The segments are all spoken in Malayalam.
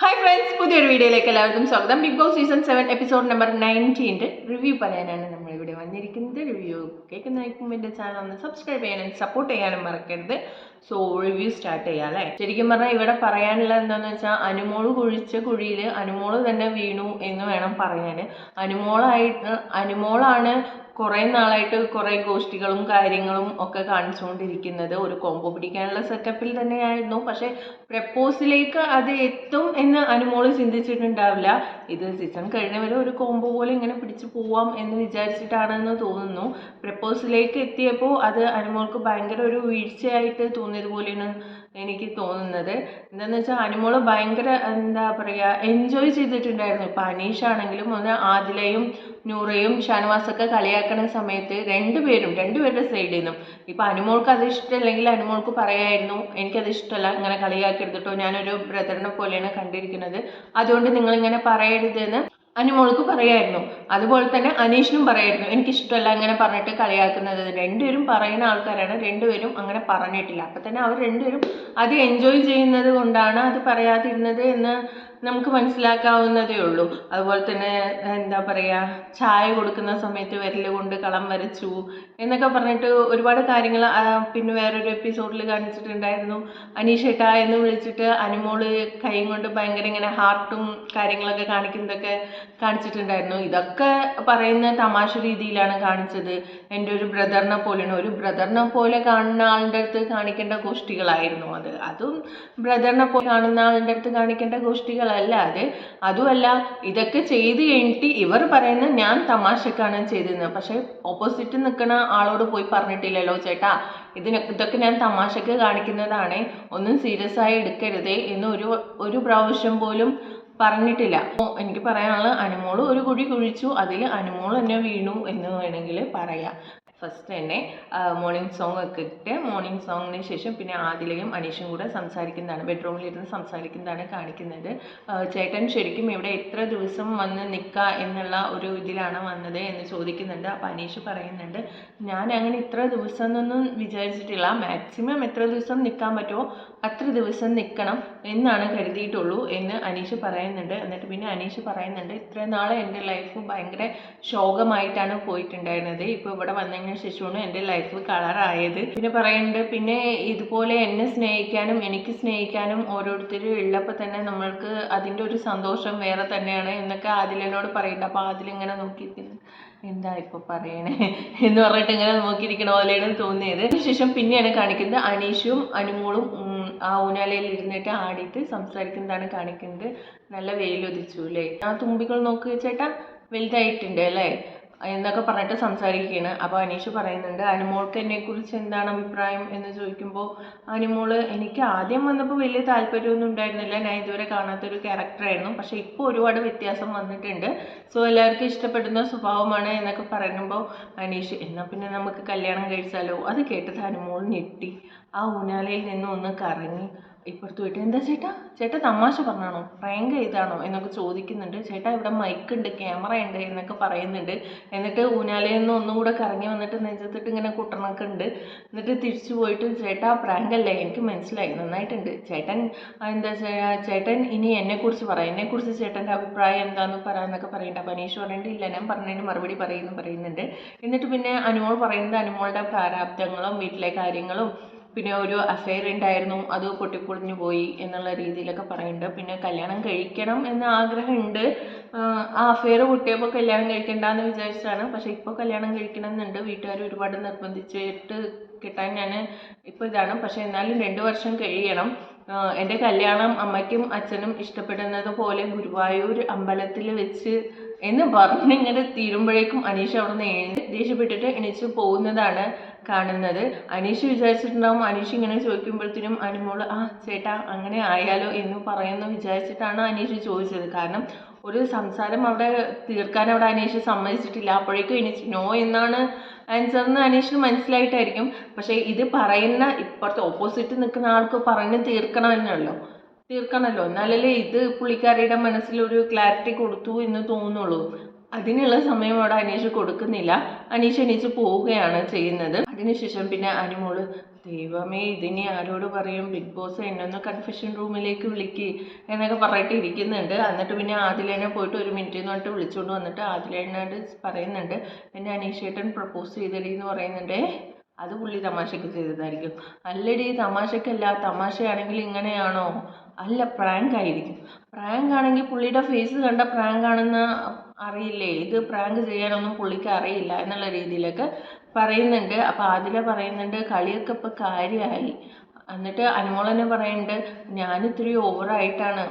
ഹായ് ഫ്രണ്ട്സ്, പുതിയൊരു വീഡിയോയിലേക്ക് എല്ലാവർക്കും സ്വാഗതം. Bigg Boss season 7 episode number 19 review പറയാനാണ് നമ്മളിവിടെ വന്നിരിക്കുന്നത്. റിവ്യൂ കേൾക്കുന്നതിനും എൻ്റെ ചാനൽ ഒന്ന് സബ്സ്ക്രൈബ് ചെയ്യാനും സപ്പോർട്ട് ചെയ്യാനും മറക്കരുത്. സോ റിവ്യൂ സ്റ്റാർട്ട് ചെയ്യാം അല്ലേ. ശരിക്കും പറഞ്ഞാൽ ഇവിടെ പറയാനുള്ളത് എന്താണെന്ന് വെച്ചാൽ, അനുമോള് കുഴിച്ച കുഴിയിൽ അനുമോള് തന്നെ വീണു എന്ന് വേണം പറയാൻ. അനുമോളാണ് കുറേ നാളായിട്ട് കുറേ ഗോഷ്ഠികളും കാര്യങ്ങളും ഒക്കെ കാണിച്ചുകൊണ്ടിരിക്കുന്നത്. ഒരു കോംബോ പിടിക്കാനുള്ള സെറ്റപ്പിൽ തന്നെയായിരുന്നു. പക്ഷേ പ്രപ്പോസിലേക്ക് അത് എത്തും എന്ന് അനുമോള് ചിന്തിച്ചിട്ടുണ്ടാവില്ല. ഇത് സീസൺ കഴിഞ്ഞവരെ ഒരു കോംബോ പോലെ ഇങ്ങനെ പിടിച്ചു പോവാം എന്ന് വിചാരിച്ചിട്ടാണെന്ന് തോന്നുന്നു. പ്രപ്പോസിലേക്ക് എത്തിയപ്പോൾ അത് അനുമോൾക്ക് ഭയങ്കര ഒരു വീഴ്ചയായിട്ട് തോന്നിയതുപോലെയാണ് എനിക്ക് തോന്നുന്നത്. എന്താണെന്ന് വെച്ചാൽ അനുമോള് ഭയങ്കര എന്താ പറയുക എൻജോയ് ചെയ്തിട്ടുണ്ടായിരുന്നു. ഇപ്പം അനീഷാണെങ്കിലും ഒന്ന് ആദിലയും നൂറയും ഷാനവാസൊക്കെ കളിയാക്കണ സമയത്ത് രണ്ടുപേരുടെ സൈഡിൽ നിന്നും ഇപ്പം അനുമോൾക്ക് അത് ഇഷ്ടമല്ലെങ്കിൽ അനുമോൾക്ക് പറയായിരുന്നു, എനിക്കത് ഇഷ്ടമല്ല, ഇങ്ങനെ കളിയാക്കരുത് കേട്ടോ, ഞാനൊരു ബ്രദറിനെ പോലെയാണ് കണ്ടിരിക്കുന്നത്, അതുകൊണ്ട് നിങ്ങളിങ്ങനെ പറയരുതെന്ന് അനുമോൾക്ക് പറയായിരുന്നു. അതുപോലെ തന്നെ അനീഷിനും പറയായിരുന്നു, എനിക്കിഷ്ടമല്ല അങ്ങനെ പറഞ്ഞിട്ട് കളിയാക്കുന്നത്. രണ്ടുപേരും പറയുന്ന ആൾക്കാരാണ്, രണ്ടുപേരും അങ്ങനെ പറഞ്ഞിട്ടില്ല. അപ്പം തന്നെ അവർ രണ്ടുപേരും അത് എൻജോയ് ചെയ്യുന്നത് കൊണ്ടാണ് അത് പറയാതിരുന്നത് എന്ന് നമുക്ക് മനസ്സിലാക്കാവുന്നതേ ഉള്ളൂ. അതുപോലെ തന്നെ എന്താ പറയുക, ചായ കൊടുക്കുന്ന സമയത്ത് വിരൽ കൊണ്ട് കളം വരച്ചു എന്നൊക്കെ പറഞ്ഞിട്ട് ഒരുപാട് കാര്യങ്ങൾ പിന്നെ വേറൊരു എപ്പിസോഡിൽ കാണിച്ചിട്ടുണ്ടായിരുന്നു. അനീഷേട്ടാ എന്ന് വിളിച്ചിട്ട് അനുമോള് കൈ കൊണ്ട് ഭയങ്കര ഇങ്ങനെ ഹാർട്ടും കാര്യങ്ങളൊക്കെ കാണിക്കുന്നതൊക്കെ കാണിച്ചിട്ടുണ്ടായിരുന്നു. ഇതൊക്കെ പറയുന്ന തമാശ രീതിയിലാണ് കാണിച്ചത്. എൻ്റെ ഒരു ബ്രദറിനെ പോലെയാണ്, ഒരു ബ്രദറിനെ പോലെ കാണുന്ന ആളുടെ അടുത്ത് കാണിക്കേണ്ട ഗോഷ്ഠികളായിരുന്നു അതും ബ്രദറിനെ പോലെ കാണുന്ന ആളുടെ അടുത്ത് കാണിക്കേണ്ട ഗോഷ്ഠികളല്ല അത്. അതുമല്ല, ഇതൊക്കെ ചെയ്ത് കഴിഞ്ഞിട്ട് ഇവർ പറയുന്നത് ഞാൻ തമാശക്കാണ് ചെയ്തതെന്ന്. പക്ഷെ ഓപ്പോസിറ്റ് നിൽക്കുന്ന ആളോട് പോയി പറഞ്ഞിട്ടില്ലല്ലോ, ചേട്ടാ ഇതൊക്കെ ഞാൻ തമാശക്ക് കാണിക്കുന്നതാണ്, ഒന്നും സീരിയസ് ആയി എടുക്കരുതേ എന്ന് ഒരു പ്രാവശ്യം പോലും പറഞ്ഞിട്ടില്ല. എനിക്ക് പറയാനുള്ളത്, അനുമോള് ഒരു കുഴി കുഴിച്ചു, അതിൽ അനുമോൾ തന്നെ വീണു എന്ന് വേണമെങ്കിൽ പറയാം. ഫസ്റ്റ് തന്നെ മോർണിംഗ് സോങ് ഒക്കെ ഇട്ട് മോർണിംഗ് സോങ്ങിന് ശേഷം പിന്നെ ആദിലയും അനീഷും കൂടെ സംസാരിക്കുന്നതാണ്, ബെഡ്റൂമിലിരുന്ന് സംസാരിക്കുന്നതാണ് കാണിക്കുന്നത്. ചേട്ടൻ ശരിക്കും ഇവിടെ എത്ര ദിവസം വന്ന് നിൽക്കുക എന്നുള്ള ഒരു ഇതിലാണ് വന്നത് എന്ന് ചോദിക്കുന്നുണ്ട്. അപ്പോൾ അനീഷ് പറയുന്നുണ്ട്, ഞാൻ അങ്ങനെ ഇത്ര ദിവസം എന്നൊന്നും വിചാരിച്ചിട്ടില്ല, മാക്സിമം എത്ര ദിവസം നിൽക്കാൻ പറ്റുമോ അത്ര ദിവസം നിൽക്കണം എന്നാണ് കരുതിയിട്ടുള്ളൂ എന്ന് അനീഷ് പറയുന്നുണ്ട്. എന്നിട്ട് പിന്നെ അനീഷ് പറയുന്നുണ്ട്, ഇത്രയും നാളെ എൻ്റെ ലൈഫ് ഭയങ്കര ശോകമായിട്ടാണ് പോയിട്ടുണ്ടായിരുന്നത്, ഇപ്പോൾ ഇവിടെ വന്നതിന് ശേഷമാണ് എൻ്റെ ലൈഫ് കളറായത്. പിന്നെ പറയുന്നുണ്ട്, പിന്നെ ഇതുപോലെ എന്നെ സ്നേഹിക്കാനും എനിക്ക് സ്നേഹിക്കാനും ഓരോരുത്തർ ഉള്ളപ്പോൾ തന്നെ നമ്മൾക്ക് അതിൻ്റെ ഒരു സന്തോഷം വേറെ തന്നെയാണ് എന്നൊക്കെ ആദിലിനോട് പറയുന്നുണ്ട്. അപ്പോൾ ആദിലിങ്ങനെ നോക്കിയിരിക്കുന്നു, എന്താ ഇപ്പോൾ പറയണേ എന്ന് പറഞ്ഞിട്ട് ഇങ്ങനെ നോക്കിയിരിക്കണ പോലെയാണ് തോന്നിയത്. അതിനുശേഷം പിന്നെയാണ് കാണിക്കുന്നത് അനീഷും അനുമോളും ആ ഊനാലയിൽ ഇരുന്നിട്ട് ആടിയിട്ട് സംസാരിക്കുന്നതാണ് കാണിക്കുന്നത്. നല്ല വെയിലൊതിച്ചു അല്ലേ, ആ തുമ്പികൾ നോക്ക് ചേട്ടാ വലുതായിട്ടുണ്ട് അല്ലേ എന്നൊക്കെ പറഞ്ഞിട്ട് സംസാരിക്കുകയാണ്. അപ്പോൾ അനീഷ് പറയുന്നുണ്ട്, അനുമോൾക്ക് എന്നെക്കുറിച്ച് എന്താണ് അഭിപ്രായം എന്ന് ചോദിക്കുമ്പോൾ അനുമോള്, എനിക്ക് ആദ്യം വന്നപ്പോൾ വലിയ താല്പര്യമൊന്നും ഉണ്ടായിരുന്നില്ല, ഞാൻ ഇതുവരെ കാണാത്തൊരു ക്യാരക്ടറായിരുന്നു, പക്ഷേ ഇപ്പോൾ ഒരുപാട് വ്യത്യാസം വന്നിട്ടുണ്ട്, സോ എല്ലാവർക്കും ഇഷ്ടപ്പെടുന്ന സ്വഭാവമാണ് എന്നൊക്കെ പറയുമ്പോൾ അനീഷ്, എന്നാൽ പിന്നെ നമുക്ക് കല്യാണം കഴിച്ചാലോ. അത് കേട്ടത് അനുമോൾ ഞെട്ടി, ആ ഊനാലയിൽ നിന്ന് ഒന്ന് കറങ്ങി ഇപ്പുറത്ത് പോയിട്ട്, എന്താ ചേട്ടാ തമാശ പറഞ്ഞാണോ, പ്രാങ്ക് ചെയ്താണോ എന്നൊക്കെ ചോദിക്കുന്നുണ്ട്. ചേട്ടാ ഇവിടെ മൈക്ക് ഉണ്ട്, ക്യാമറ ഉണ്ട് എന്നൊക്കെ പറയുന്നുണ്ട്. എന്നിട്ട് ഊനാലയിൽ നിന്ന് ഒന്നും കൂടെ കറങ്ങി വന്നിട്ട് നെഞ്ചത്തിട്ട് ഇങ്ങനെ കുട്ടണൊക്കെ ഉണ്ട്. എന്നിട്ട് തിരിച്ചു പോയിട്ട്, ചേട്ടാ പ്രാങ്ക് അല്ലേ, എനിക്ക് മനസ്സിലായി, നന്നായിട്ടുണ്ട് ചേട്ടൻ, ചേട്ടൻ ഇനി എന്നെക്കുറിച്ച് പറയാം, എന്നെക്കുറിച്ച് ചേട്ടൻ്റെ അഭിപ്രായം എന്താണെന്ന് പറയാമെന്നൊക്കെ പറയുന്നുണ്ട്. അപ്പോൾ അനീഷ് പറഞ്ഞിട്ട്, ഇല്ല ഞാൻ പറഞ്ഞതിന് മറുപടി പറയുന്നുണ്ട്. എന്നിട്ട് പിന്നെ അനുമോൾ പറയുന്നത് അനുമോളുടെ പ്രാരാബ്ദങ്ങളും വീട്ടിലെ കാര്യങ്ങളും പിന്നെ ഒരു അഫെയർ ഉണ്ടായിരുന്നു, അത് പൊട്ടിപ്പൊളിഞ്ഞു പോയി എന്നുള്ള രീതിയിലൊക്കെ പറയുന്നുണ്ട്. പിന്നെ കല്യാണം കഴിക്കണം എന്ന ആഗ്രഹമുണ്ട്, ആ അഫെയർ പൊട്ടിയപ്പോൾ കല്യാണം കഴിക്കണ്ടെന്ന് വിചാരിച്ചാണ്, പക്ഷേ ഇപ്പോൾ കല്യാണം കഴിക്കണം എന്നുണ്ട്, വീട്ടുകാർ ഒരുപാട് നിർബന്ധിച്ചിട്ട് കിട്ടാൻ ഞാൻ ഇപ്പോൾ ഇതാണ്, പക്ഷേ എന്നാലും 2 വർഷം കഴിയണം, എൻ്റെ കല്യാണം അമ്മയ്ക്കും അച്ഛനും ഇഷ്ടപ്പെടുന്നത് പോലെ ഗുരുവായൂർ അമ്പലത്തിൽ വെച്ച് എന്ന് പറഞ്ഞിങ്ങനെ തീരുമ്പോഴേക്കും അനീഷ് അവിടെ നിന്ന് ദേഷ്യപ്പെട്ടിട്ട് എണീച്ച് പോകുന്നതാണ് കാണുന്നത്. അനീഷ് വിചാരിച്ചിട്ടുണ്ടാവും, അനീഷ് ഇങ്ങനെ ചോദിക്കുമ്പോഴത്തേനും അനുമോള് ചേട്ടാ അങ്ങനെ ആയാലോ എന്ന് പറയുമെന്ന് വിചാരിച്ചിട്ടാണ് അനീഷ് ചോദിച്ചത്. കാരണം ഒരു സംസാരം അവിടെ തീർക്കാൻ അവിടെ അനീഷ് സമ്മതിച്ചിട്ടില്ല. അപ്പോഴേക്കും എണീച്ച് നോ എന്നാണ് ആൻസറിന് അനീഷിന് മനസ്സിലായിട്ടായിരിക്കും. പക്ഷേ ഇത് പറയുന്ന ഇപ്പുറത്തെ ഓപ്പോസിറ്റ് നിൽക്കുന്ന ആൾക്ക് പറഞ്ഞ് തീർക്കണമല്ലോ, എന്നാലല്ലേ ഇത് പുള്ളിക്കാരിയുടെ മനസ്സിലൊരു ക്ലാരിറ്റി കൊടുത്തു എന്ന് തോന്നുള്ളൂ. അതിനുള്ള സമയം അവിടെ അനീഷ് കൊടുക്കുന്നില്ല, അനീഷ് എണീച്ച് പോവുകയാണ് ചെയ്യുന്നത്. അതിനുശേഷം പിന്നെ അനുമോള്, ദൈവമേ, ഇതിനി ആരോട് പറയും? ബിഗ് ബോസ് എന്നൊന്ന് കൺഫെഷൻ റൂമിലേക്ക് വിളിക്ക് എന്നൊക്കെ പറഞ്ഞിട്ട് ഇരിക്കുന്നുണ്ട്. എന്നിട്ട് പിന്നെ ആദിലേനെ പോയിട്ട് 1 മിനിറ്റ് എന്ന് പറഞ്ഞിട്ട് വിളിച്ചുകൊണ്ട് വന്നിട്ട് ആദിലേനോട് പറയുന്നുണ്ട്, എന്നെ അനീഷേട്ടൻ പ്രപ്പോസ് ചെയ്തടി എന്ന് പറയുന്നുണ്ട്. അത് പുള്ളി തമാശക്ക് ചെയ്തതായിരിക്കും. അല്ലടി, തമാശക്കല്ല. തമാശയാണെങ്കിൽ ഇങ്ങനെയാണോ? അല്ല, പ്രാങ്ക് ആയിരിക്കും. പ്രാങ്ക് ആണെങ്കിൽ പുള്ളിയുടെ ഫേസ് കണ്ട പ്രാങ്ക് ആണെന്ന് അറിയില്ലേ? ഇത് പ്രാങ്ക് ചെയ്യാനൊന്നും പുള്ളിക്ക് അറിയില്ല എന്നുള്ള രീതിയിലൊക്കെ പറയുന്നുണ്ട്. അപ്പം അതിലെ പറയുന്നുണ്ട് കളിയൊക്കെ ഇപ്പം കാര്യമായി. എന്നിട്ട് അനുമോൾ തന്നെ പറയുന്നുണ്ട്, ഞാനിത്തിരി ഓവറായിട്ടാണ്,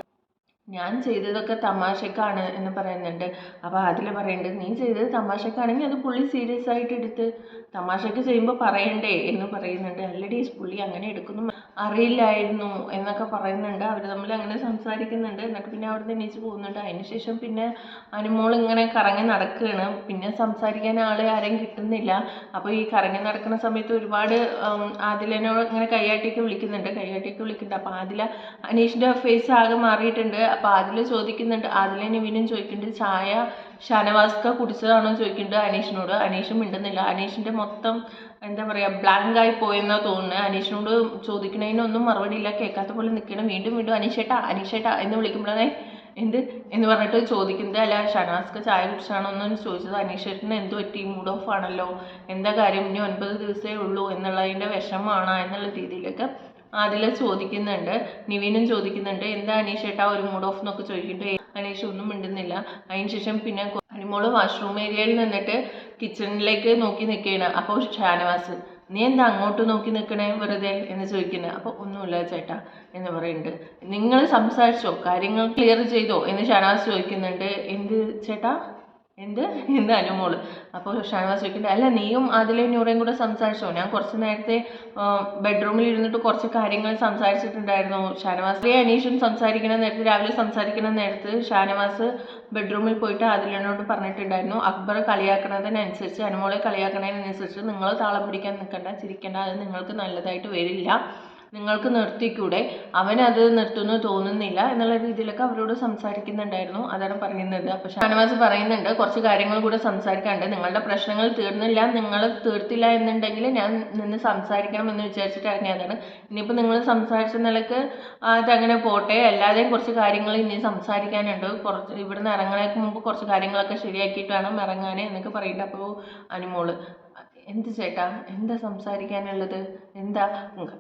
ഞാൻ ചെയ്തതൊക്കെ തമാശക്കാണ് എന്ന് പറയുന്നുണ്ട്. അപ്പോൾ അതിൽ പറയുന്നുണ്ട്, നീ ചെയ്തത് തമാശക്കാണെങ്കിൽ അത് പുള്ളി സീരിയസ് ആയിട്ട് എടുത്ത് തമാശക്ക് ചെയ്യുമ്പോൾ പറയണ്ടേ എന്ന് പറയുന്നുണ്ട്. അല്ലടി, പുള്ളി അങ്ങനെ എടുക്കുന്നു അറിയില്ലായിരുന്നു എന്നൊക്കെ പറയുന്നുണ്ട്. അവർ തമ്മിൽ അങ്ങനെ സംസാരിക്കുന്നുണ്ട്. എന്നിട്ട് പിന്നെ അവിടെ നിന്ന് എണീച്ച് പോകുന്നുണ്ട്. അതിനുശേഷം പിന്നെ അനുമോൾ ഇങ്ങനെ കറങ്ങി നടക്കുകയാണ്. പിന്നെ സംസാരിക്കാൻ ആരെയും കിട്ടുന്നില്ല. അപ്പോൾ ഈ കറങ്ങി നടക്കുന്ന സമയത്ത് ഒരുപാട് ആദിലനോട് ഇങ്ങനെ കയ്യാട്ടിയൊക്കെ വിളിക്കുന്നുണ്ട്. അപ്പോൾ ആദില അനീഷിൻ്റെ ഫേസ് ആകെ മാറിയിട്ടുണ്ട്. അപ്പോൾ ആദില ചോദിക്കുന്നുണ്ട്, ആദിലനെ ഇവനും ചോദിക്കുന്നുണ്ട്, ചായ ഷാനവാസ്ക കുടിച്ചതാണോ ചോദിക്കുന്നുണ്ട് അനീഷിനോട്. അനീഷും മിണ്ടുന്നില്ല. അനീഷിൻ്റെ മൊത്തം എന്താ പറയുക, ബ്ലാങ്ക് ആയി പോയെന്നാ തോന്നുന്നത്. അനീഷിനോട് ചോദിക്കണതിനൊന്നും മറുപടി ഇല്ല, കേൾക്കാത്ത പോലെ നിൽക്കണം. വീണ്ടും അനീഷേട്ടാ എന്ന് വിളിക്കുമ്പോഴേ എന്ത് എന്ന് പറഞ്ഞിട്ട് ചോദിക്കുന്നത്. അല്ല, ഷാനവാസ്ക ചായ കുടിച്ചാണോ എന്ന് ചോദിച്ചത്. അനീഷേട്ടന് എന്ത് പറ്റി, മൂഡ് ഓഫ് ആണല്ലോ, എന്താ കാര്യം, ഇനി 9 ദിവസമേ ഉള്ളൂ എന്നുള്ളതിൻ്റെ വിഷമമാണോ എന്നുള്ള രീതിയിലൊക്കെ അതിൽ ചോദിക്കുന്നുണ്ട്. നിവീനും ചോദിക്കുന്നുണ്ട്, എന്താ അനീഷേട്ടാ ഒരു മൂഡ് ഓഫ് എന്നൊക്കെ ചോദിക്കുന്നുണ്ട്. അനീഷ് ഒന്നും മിണ്ടുന്നില്ല. അതിനുശേഷം പിന്നെ അനുമോള് വാഷ്റൂം ഏരിയയിൽ നിന്നിട്ട് കിച്ചണിലേക്ക് നോക്കി നിൽക്കുകയാണ്. അപ്പോൾ ഷാനവാസ്, നീ എന്താ അങ്ങോട്ട് നോക്കി നിൽക്കണേ വെറുതെ എന്ന് ചോദിക്കുന്നത്. അപ്പോൾ ഒന്നുമില്ല ചേട്ടാ എന്ന് പറയുന്നുണ്ട്. നിങ്ങൾ സംസാരിച്ചോ, കാര്യങ്ങൾ ക്ലിയർ ചെയ്തോ എന്ന് ഷാനവാസ് ചോദിക്കുന്നുണ്ട്. എന്ത് ചേട്ടാ, എന്ത് അനുമോള്. അപ്പോൾ ഷാനവാസ് ചോദിക്കുന്നുണ്ട്, അല്ല നീയും അതിലെ നൂറേയും കൂടെ സംസാരിച്ചോ? ഞാൻ കുറച്ച് നേരത്തെ ബെഡ്റൂമിൽ ഇരുന്നിട്ട് കുറച്ച് കാര്യങ്ങൾ സംസാരിച്ചിട്ടുണ്ടായിരുന്നു. ഷാനവാസ് അനീഷും സംസാരിക്കുന്ന നേരത്ത്, രാവിലെ സംസാരിക്കുന്ന നേരത്ത് ഷാനവാസ് ബെഡ്റൂമിൽ പോയിട്ട് അതിലിനോട് പറഞ്ഞിട്ടുണ്ടായിരുന്നു, അക്ബർ കളിയാക്കണതിനനുസരിച്ച്, അനുമോളെ കളിയാക്കണതിനനുസരിച്ച് നിങ്ങൾ താളം പിടിക്കാൻ നിൽക്കണ്ട, ചിരിക്കണ്ട, അത് നിങ്ങൾക്ക് നല്ലതായിട്ട് വരില്ല, നിങ്ങൾക്ക് നിർത്തിക്കൂടെ, അവനത് നിർത്തുന്നു തോന്നുന്നില്ല എന്നുള്ള രീതിയിലൊക്കെ അവരോട് സംസാരിക്കുന്നുണ്ടായിരുന്നു. അതാണ് പറയുന്നത്. അപ്പോൾ ഷാനവാസ് പറയുന്നുണ്ട്, കുറച്ച് കാര്യങ്ങൾ കൂടെ സംസാരിക്കാണ്ട്, നിങ്ങളുടെ പ്രശ്നങ്ങൾ തീർന്നില്ല, നിങ്ങൾ തീർത്തില്ല എന്നുണ്ടെങ്കിൽ ഞാൻ നിന്ന് സംസാരിക്കണം എന്ന് വിചാരിച്ചിട്ട് ഇറങ്ങിയതാണ്. ഇനിയിപ്പോൾ നിങ്ങൾ സംസാരിച്ച നിലക്ക് അതങ്ങനെ പോട്ടെ, അല്ലാതെയും കുറച്ച് കാര്യങ്ങൾ ഇനി സംസാരിക്കാനുണ്ട്, കുറച്ച് ഇവിടുന്ന് ഇറങ്ങുന്നതിന് മുമ്പ് കുറച്ച് കാര്യങ്ങളൊക്കെ ശരിയാക്കിയിട്ട് വേണം ഇറങ്ങാൻ എന്നൊക്കെ പറയുന്നുണ്ട്. അപ്പോൾ അനുമോള്, എന്ത് ചേട്ടാ, എന്താ സംസാരിക്കാനുള്ളത്, എന്താ?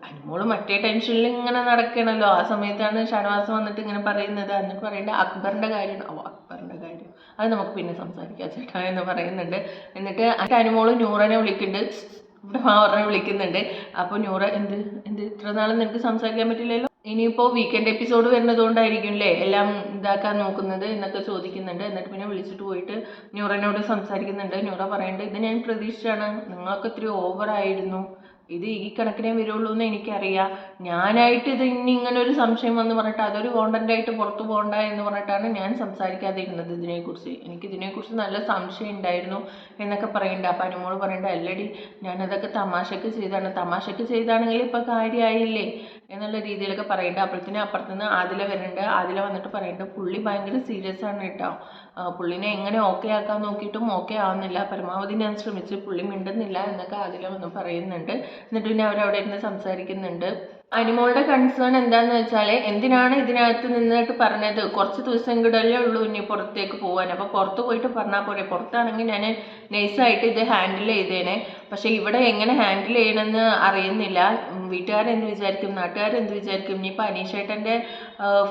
അനുമോള് മറ്റേ ടെൻഷനിൽ ഇങ്ങനെ നടക്കണല്ലോ. ആ സമയത്താണ് ഷാനവാസ് വന്നിട്ട് ഇങ്ങനെ പറയുന്നത്. എന്നിട്ട് പറയേണ്ടത് അക്ബറിൻ്റെ കാര്യമാണ്. അക്ബറിൻ്റെ കാര്യം അത് നമുക്ക് പിന്നെ സംസാരിക്കാം ചേട്ടാ എന്ന് പറയുന്നുണ്ട്. എന്നിട്ട് അനുമോള് നൂറനെ വിളിക്കുന്നുണ്ട്, ഇവിടെ പറഞ്ഞ് വിളിക്കുന്നുണ്ട്. അപ്പോൾ നൂറ, എന്ത് ഇത്ര നാളും നിനക്ക് സംസാരിക്കാൻ പറ്റില്ലല്ലോ, ഇനിയിപ്പോൾ വീക്കെൻഡ് എപ്പിസോഡ് വരുന്നത് കൊണ്ടായിരിക്കും അല്ലേ എല്ലാം ഇതാക്കാൻ നോക്കുന്നത് എന്നൊക്കെ ചോദിക്കുന്നുണ്ട്. എന്നിട്ട് പിന്നെ വിളിച്ചിട്ട് പോയിട്ട് ന്യൂറനോട് സംസാരിക്കുന്നുണ്ട്. ന്യൂറ പറയുന്നുണ്ട്, ഇത് ഞാൻ പ്രതീക്ഷിച്ചാണ്, നിങ്ങളൊക്കെ ഇത്തിരി ഓവറായിരുന്നു, ഇത് ഈ കണക്കിനെ വരുള്ളൂ എന്ന് എനിക്കറിയാം, ഞാനായിട്ട് ഇത് ഇനി ഇങ്ങനെ ഒരു സംശയം വന്ന് പറഞ്ഞിട്ട് അതൊരു കോണ്ടൻ്റായിട്ട് പുറത്തു പോകണ്ട എന്ന് പറഞ്ഞിട്ടാണ് ഞാൻ സംസാരിക്കാതെ ഇരുന്നത്. എനിക്കിതിനെക്കുറിച്ച് നല്ല സംശയം ഉണ്ടായിരുന്നു എന്നൊക്കെ പറയുന്നുണ്ട്. അപ്പം അനുമോള് പറയേണ്ട, അല്ലടി ഞാനതൊക്കെ തമാശക്ക് ചെയ്താണെങ്കിൽ ഇപ്പം കാര്യമായില്ലേ എന്നുള്ള രീതിയിലൊക്കെ പറയുന്നുണ്ട്. അപ്പോഴത്തേനും അപ്പുറത്തുനിന്ന് ആദില വരുന്നുണ്ട്. ആദില വന്നിട്ട് പറയുന്നുണ്ട്, പുള്ളി ഭയങ്കര സീരിയസ് ആണ് കേട്ടോ, പുള്ളിനെ എങ്ങനെ ഓക്കെ ആക്കാൻ നോക്കിയിട്ടും ഓക്കെ ആവുന്നില്ല, പരമാവധി ഞാൻ ശ്രമിച്ച്, പുള്ളി മിണ്ടുന്നില്ല എന്നൊക്കെ ആദില വന്ന് പറയുന്നുണ്ട്. എന്നിട്ട് പിന്നെ അവരവിടെ ഇരുന്ന് സംസാരിക്കുന്നുണ്ട്. അനുമോളുടെ കൺസേൺ എന്താന്ന് വെച്ചാൽ, എന്തിനാണ് ഇതിനകത്ത് നിന്നിട്ട് പറഞ്ഞത്, കുറച്ച് ദിവസം കൂടല്ലേ ഉള്ളൂ ഇനി പുറത്തേക്ക് പോകാൻ, അപ്പോൾ പുറത്ത് പോയിട്ട് പറഞ്ഞാൽ പോരെ, പുറത്താണെങ്കിൽ ഞാൻ നൈസായിട്ട് ഇത് ഹാൻഡിൽ ചെയ്തേനെ, പക്ഷേ ഇവിടെ എങ്ങനെ ഹാൻഡിൽ ചെയ്യണമെന്ന് അറിയുന്നില്ല, വീട്ടുകാരെന്ത് വിചാരിക്കും, നാട്ടുകാരെന്ത് വിചാരിക്കും, ഇനിയിപ്പോൾ അനീഷേട്ടൻ്റെ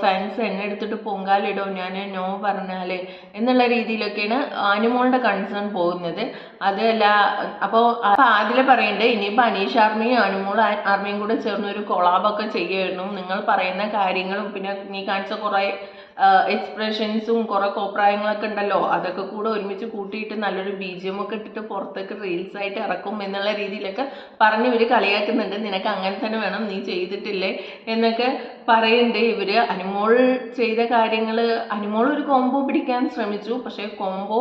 ഫാൻസ് എന്നെ എടുത്തിട്ട് പൊങ്കാലിടോ ഞാൻ നോ പറഞ്ഞാൽ എന്നുള്ള രീതിയിലൊക്കെയാണ് അനുമോളുടെ കൺസേൺ പോകുന്നത്. അതല്ല, അപ്പോൾ ആദില പറയുന്നുണ്ട്, ഇനിയിപ്പോൾ അനീഷ് ആർമിയും അനുമോൾ ആർമിയും കൂടെ ചേർന്ന് ഒരു കൊളാബൊക്കെ ചെയ്യുമായിരുന്നു, നിങ്ങൾ പറയുന്ന കാര്യങ്ങളും പിന്നെ നീ കാണിച്ച കുറേ എക്സ്പ്രഷൻസും കുറേ കോപ്രായങ്ങളൊക്കെ ഉണ്ടല്ലോ, അതൊക്കെ കൂടെ ഒരുമിച്ച് കൂട്ടിയിട്ട് നല്ലൊരു BGM ഒക്കെ ഇട്ടിട്ട് പുറത്തേക്ക് റീൽസ് ആയിട്ട് ഇറക്കും എന്നുള്ള രീതിയിലൊക്കെ പറഞ്ഞ് ഇവർ കളിയാക്കുന്നുണ്ട്. നിനക്ക് അങ്ങനെ തന്നെ വേണം, നീ ചെയ്തിട്ടില്ലേ എന്നൊക്കെ പറയുന്നുണ്ട് ഇവർ. അനുമോൾ ചെയ്ത കാര്യങ്ങൾ, അനുമോൾ ഒരു കോംബോ പിടിക്കാൻ ശ്രമിച്ചു, പക്ഷേ കോംബോ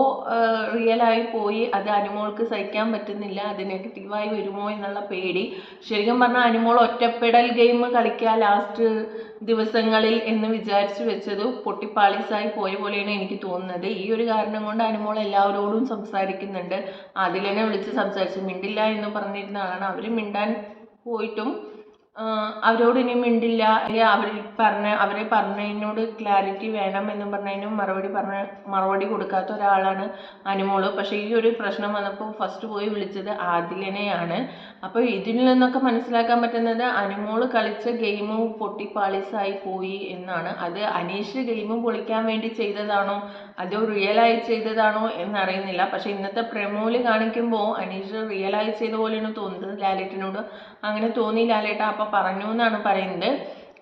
റിയലായി പോയി, അത് അനുമോൾക്ക് സഹിക്കാൻ പറ്റുന്നില്ല, അത് നെഗറ്റീവായി വരുമോ എന്നുള്ള പേടി. ശരിക്കും പറഞ്ഞാൽ അനുമോൾ ഒറ്റപ്പെടൽ ഗെയിം കളിക്കുക ലാസ്റ്റ് ദിവസങ്ങളിൽ എന്ന് വിചാരിച്ചു വെച്ചത് പൊട്ടിപ്പാളീസായി പോയ പോലെയാണ് എനിക്ക് തോന്നുന്നത്. ഈ ഒരു കാരണം കൊണ്ട് അനുമോൾ എല്ലാവരോടും സംസാരിക്കുന്നുണ്ട്. അതിലെന്നെ വിളിച്ച് സംസാരിച്ചു, മിണ്ടില്ല എന്ന് പറഞ്ഞിരുന്ന ആളാണ്, അവർ മിണ്ടാൻ പോയിട്ടും അവരോട് ഇനി മിണ്ടില്ല, അവരെ പറഞ്ഞതിനോട് ക്ലാരിറ്റി വേണം എന്ന് പറഞ്ഞതിനും മറുപടി കൊടുക്കാത്ത ഒരാളാണ് അനുമോള്. പക്ഷേ ഈ ഒരു പ്രശ്നം വന്നപ്പോൾ ഫസ്റ്റ് പോയി വിളിച്ചത് ആദിലിനെയാണ്. അപ്പോൾ ഇതിൽ നിന്നൊക്കെ മനസ്സിലാക്കാൻ പറ്റുന്നത് അനുമോള് കളിച്ച ഗെയിം പൊട്ടിപ്പാളിസായി പോയി എന്നാണ്. അത് അനീഷ് ഗെയിം പൊളിക്കാൻ വേണ്ടി ചെയ്തതാണോ അതോ റിയലായി ചെയ്തതാണോ എന്നറിയുന്നില്ല. പക്ഷെ ഇന്നത്തെ പ്രമോല് കാണിക്കുമ്പോൾ അനീഷ് റിയലായി ചെയ്ത പോലെയാണ് തോന്നുന്നത്. ലാലേട്ടനോട് അങ്ങനെ തോന്നി ലാലേട്ട അപ്പം പറഞ്ഞു എന്നാണ് പറയുന്നത്.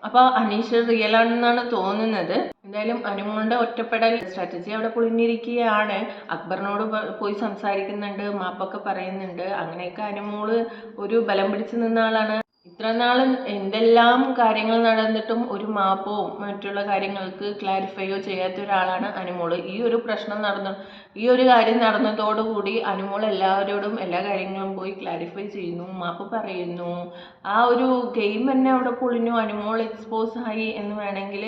അപ്പോൾ അനീഷ് റിയൽ ആണെന്നാണ് തോന്നുന്നത്. എന്തായാലും അനുമോളുടെ ഒറ്റപ്പെടൽ സ്ട്രാറ്റജി അവിടെ പൊളിഞ്ഞിരിക്കുകയാണ്. അക്ബറിനോട് പോയി സംസാരിക്കുന്നുണ്ട്, മാപ്പൊക്കെ പറയുന്നുണ്ട്. അങ്ങനെയൊക്കെ അനുമോള് ഒരു ബലം പിടിച്ചു നിന്ന ആളാണ്. ഇത്ര നാൾ എന്തെല്ലാം കാര്യങ്ങൾ നടന്നിട്ടും ഒരു മാപ്പോ മറ്റുള്ള കാര്യങ്ങൾക്ക് ക്ലാരിഫൈയോ ചെയ്യാത്ത ഒരാളാണ് അനുമോള്. ഈ ഒരു കാര്യം നടന്നതോടുകൂടി അനുമോൾ എല്ലാവരോടും എല്ലാ കാര്യങ്ങളും പോയി ക്ലാരിഫൈ ചെയ്യുന്നു, മാപ്പ് പറയുന്നു. ആ ഒരു ഗെയിം തന്നെ അവിടെ പൊളിഞ്ഞു, അനുമോൾ എക്സ്പോസ് ആയി എന്ന് വേണമെങ്കിൽ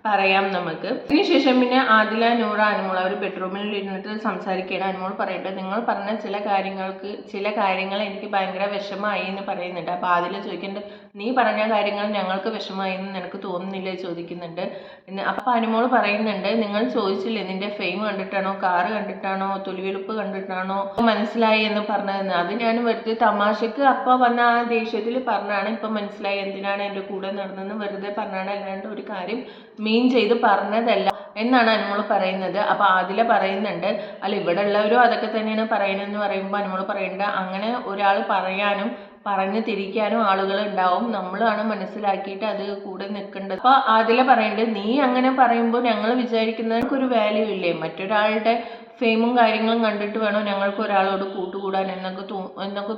പറയാം നമുക്ക്. അതിനുശേഷം പിന്നെ ആദില, നൂറ, അനുമോൾ അവർ ബെഡ്റൂമിൽ ഇരുന്നിട്ട് സംസാരിക്കുകയാണ്. അനുമോൾ പറയട്ടെ, നിങ്ങൾ പറഞ്ഞ ചില കാര്യങ്ങൾ എനിക്ക് ഭയങ്കര വിഷമമായി എന്ന് പറയുന്നുണ്ട്. അപ്പോൾ ആദില ചോദിക്കുന്നുണ്ട്, നീ പറഞ്ഞ കാര്യങ്ങൾ ഞങ്ങൾക്ക് വിഷമമായി എന്ന് നിനക്ക് തോന്നുന്നില്ലേ ചോദിക്കുന്നുണ്ട്. അപ്പോൾ അനുമോൾ പറയുന്നുണ്ട്, നിങ്ങൾ ചോദിച്ചില്ലേ നിന്റെ ഫെയിം കണ്ടിട്ടാണോ, കാറ് കണ്ടിട്ടാണോ, തൊലിവെളുപ്പ് കണ്ടിട്ടാണോ മനസ്സിലായി എന്ന് പറഞ്ഞതെന്ന്. അത് ഞാൻ വെറുതെ തമാശക്ക് അപ്പോൾ വന്ന ആ ദേഷ്യത്തിൽ പറഞ്ഞാണ്. ഇപ്പം മനസ്സിലായി എന്തിനാണ് എൻ്റെ കൂടെ നടന്നതെന്ന് വെറുതെ പറഞ്ഞാണ്, അല്ലാണ്ട് ഒരു കാര്യം മീൻ ചെയ്ത് പറഞ്ഞതല്ല എന്നാണ് അനുമോൾ പറയുന്നത്. അപ്പോൾ ആദില പറയുന്നുണ്ട്, അല്ല ഇവിടെ ഉള്ളവരും അതൊക്കെ തന്നെയാണ് പറയുന്നതെന്ന് പറയുമ്പോൾ അനുമോൾ പറയുന്നുണ്ട്, അങ്ങനെ ഒരാൾ പറയാനും പറഞ്ഞു തിരിക്കാനും ആളുകൾ ഉണ്ടാവും, നമ്മളാണ് മനസ്സിലാക്കിയിട്ട് അത് കൂടെ നിൽക്കേണ്ടത്. അപ്പോൾ ആദില പറയുന്നുണ്ട്, നീ അങ്ങനെ പറയുമ്പോൾ ഞങ്ങൾ വിചാരിക്കുന്നതിനൊരു വാല്യൂ ഇല്ലേ, മറ്റൊരാളുടെ ഫെയിമും കാര്യങ്ങളും കണ്ടിട്ട് വേണോ ഞങ്ങൾക്ക് ഒരാളോട് കൂട്ടുകൂടാൻ എന്നൊക്കെ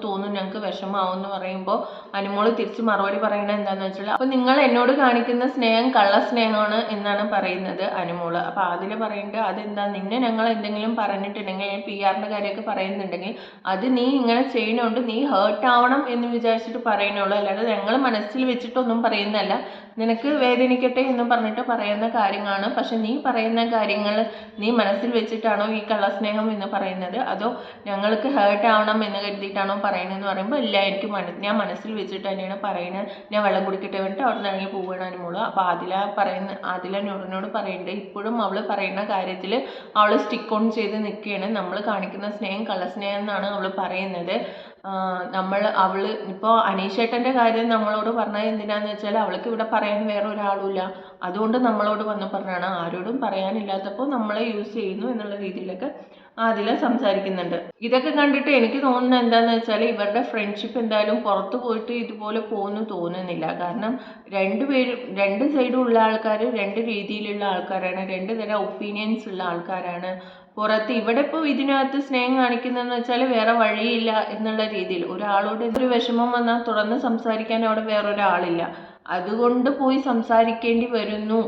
തോന്നും, ഞങ്ങൾക്ക് വിഷമാവും എന്ന് പറയുമ്പോൾ അനുമോള് തിരിച്ച് മറുപടി പറയുന്നത് എന്താണെന്ന് വെച്ചാൽ, അപ്പോൾ നിങ്ങൾ എന്നോട് കാണിക്കുന്ന സ്നേഹം കള്ളസ്നേഹമാണ് എന്നാണ് പറയുന്നത് അനുമോള്. അപ്പോൾ അതിൽ പറയുന്നുണ്ട്, അതെന്താ, നിന്നെ ഞങ്ങൾ എന്തെങ്കിലും പറഞ്ഞിട്ടുണ്ടെങ്കിൽ PR-ൻ്റെ കാര്യമൊക്കെ പറയുന്നുണ്ടെങ്കിൽ അത് നീ ഇങ്ങനെ ചെയ്യണോണ്ട് നീ ഹേർട്ട് ആവണം എന്ന് വിചാരിച്ചിട്ട് പറയണുള്ളൂ, അല്ലാതെ ഞങ്ങൾ മനസ്സിൽ വെച്ചിട്ടൊന്നും പറയുന്നതല്ല, നിനക്ക് വേദനിക്കട്ടെ എന്ന് പറഞ്ഞിട്ട് പറയുന്ന കാര്യങ്ങളാണ്. പക്ഷെ നീ പറയുന്ന കാര്യങ്ങൾ നീ മനസ്സിൽ വെച്ചിട്ടാണോ ഈ കള്ളസ്നേഹം എന്ന് പറയുന്നത്, അതോ ഞങ്ങൾക്ക് ഹേർട്ട് ആവണം എന്ന് കരുതിയിട്ടാണോ പറയുന്നതെന്ന് പറയുമ്പോൾ ഇല്ല, ഞാൻ മനസ്സിൽ വെച്ചിട്ട് തന്നെയാണ് പറയുന്നത്, ഞാൻ വെള്ളം കുടിക്കട്ടെ വേണ്ടിയിട്ട് അവിടെ നിന്ന് ഇറങ്ങി പോവുകയാണ് അനുമോള്. അപ്പോൾ ആദില നൂറിനോട് പറയുന്നുണ്ട്, ഇപ്പോഴും അവൾ പറയുന്ന കാര്യത്തിൽ അവൾ സ്റ്റിക്ക് ഓൺ ചെയ്ത് നിൽക്കുകയാണ്. നമ്മൾ കാണിക്കുന്ന സ്നേഹം കള്ളസ്നേഹം എന്നാണ് അവൾ പറയുന്നത്. അവള് ഇപ്പോൾ അനീഷേട്ടൻ്റെ കാര്യം നമ്മളോട് പറഞ്ഞത് എന്തിനാന്ന് വെച്ചാൽ അവൾക്ക് ഇവിടെ പറയാൻ വേറെ ഒരാളുമില്ല, അതുകൊണ്ട് നമ്മളോട് വന്ന് പറഞ്ഞാണ്, ആരോടും പറയാനില്ലാത്തപ്പോൾ നമ്മളെ യൂസ് ചെയ്യുന്നു എന്നുള്ള രീതിയിലൊക്കെ അതിൽ സംസാരിക്കുന്നുണ്ട്. ഇതൊക്കെ കണ്ടിട്ട് എനിക്ക് തോന്നുന്നത് എന്താണെന്ന് വെച്ചാൽ ഇവരുടെ ഫ്രണ്ട്ഷിപ്പ് എന്തായാലും പുറത്ത് പോയിട്ട് ഇതുപോലെ പോകുന്നു തോന്നുന്നില്ല. കാരണം രണ്ട് സൈഡും ഉള്ള ആൾക്കാർ രണ്ട് രീതിയിലുള്ള ആൾക്കാരാണ്, രണ്ട് തരം ഒപ്പീനിയൻസ് ഉള്ള ആൾക്കാരാണ്. പുറത്ത് ഇവിടെ ഇപ്പോൾ ഇതിനകത്ത് സ്നേഹം കാണിക്കുന്നതെന്ന് വെച്ചാൽ വേറെ വഴിയില്ല എന്നുള്ള രീതിയിൽ, ഒരാളോട് ഒരു വിഷമം വന്നാൽ തുറന്ന് സംസാരിക്കാൻ അവിടെ വേറൊരാളില്ല, അതുകൊണ്ട് പോയി സംസാരിക്കേണ്ടി വരുന്നു,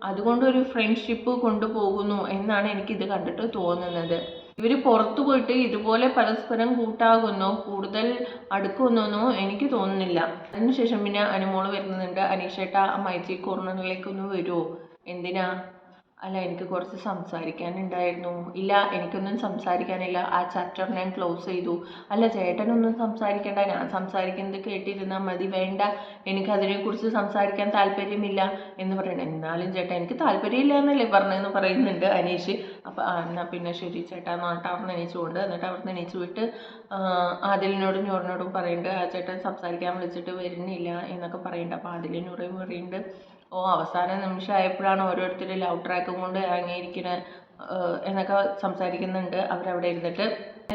അതുകൊണ്ട് ഒരു ഫ്രണ്ട്ഷിപ്പ് കൊണ്ടുപോകുന്നു എന്നാണ് എനിക്കിത് കണ്ടിട്ട് തോന്നുന്നത്. ഇവർ പുറത്തു പോയിട്ട് ഇതുപോലെ പരസ്പരം കൂട്ടാകുന്നോ കൂടുതൽ അടുക്കുന്നോ എനിക്ക് തോന്നുന്നില്ല. അതിനുശേഷം പിന്നെ അനുമോള് വരുന്നുണ്ട്, അനീഷേട്ട മൈജി കോർണറിലേക്കൊന്ന് വരുമോ, എന്തിനാ, അല്ല എനിക്ക് കുറച്ച് സംസാരിക്കാനുണ്ടായിരുന്നു. ഇല്ല എനിക്കൊന്നും സംസാരിക്കാനില്ല, ആ ചാപ്റ്റർ ഞാൻ ക്ലോസ് ചെയ്തു. അല്ല ചേട്ടനൊന്നും സംസാരിക്കേണ്ട, ഞാൻ സംസാരിക്കുന്നത് കേട്ടിരുന്നാൽ മതി, വേണ്ട എനിക്കതിനെക്കുറിച്ച് സംസാരിക്കാൻ താല്പര്യമില്ല എന്ന് പറയണം. എന്നാലും ചേട്ടാ എനിക്ക് താല്പര്യമില്ല എന്നല്ലേ പറഞ്ഞതെന്ന് പറയുന്നുണ്ട് അനീഷ്. അപ്പോൾ എന്നാൽ പിന്നെ ശരി ചേട്ടാ എന്ന് പറഞ്ഞിട്ട് അവിടുന്ന് എണീച്ചുകൊണ്ട് എന്നിട്ട് അവിടുന്ന് എണീച്ച് വിട്ട് ആദിലിനോടും നൂറിനോടും പറയുന്നുണ്ട്, ആ ചേട്ടൻ സംസാരിക്കാൻ വിളിച്ചിട്ട് വരുന്നില്ല എന്നൊക്കെ പറയുന്നുണ്ട്. അപ്പോൾ ആദിലും നൂറയും പറയുന്നുണ്ട്, അവസാന നിമിഷമായപ്പോഴാണ് ഓരോരുത്തർ ലവ് ട്രാക്കും കൊണ്ട് ഇറങ്ങിയിരിക്കുന്നത് എന്നൊക്കെ സംസാരിക്കുന്നുണ്ട് അവരവിടെ ഇരുന്നിട്ട്.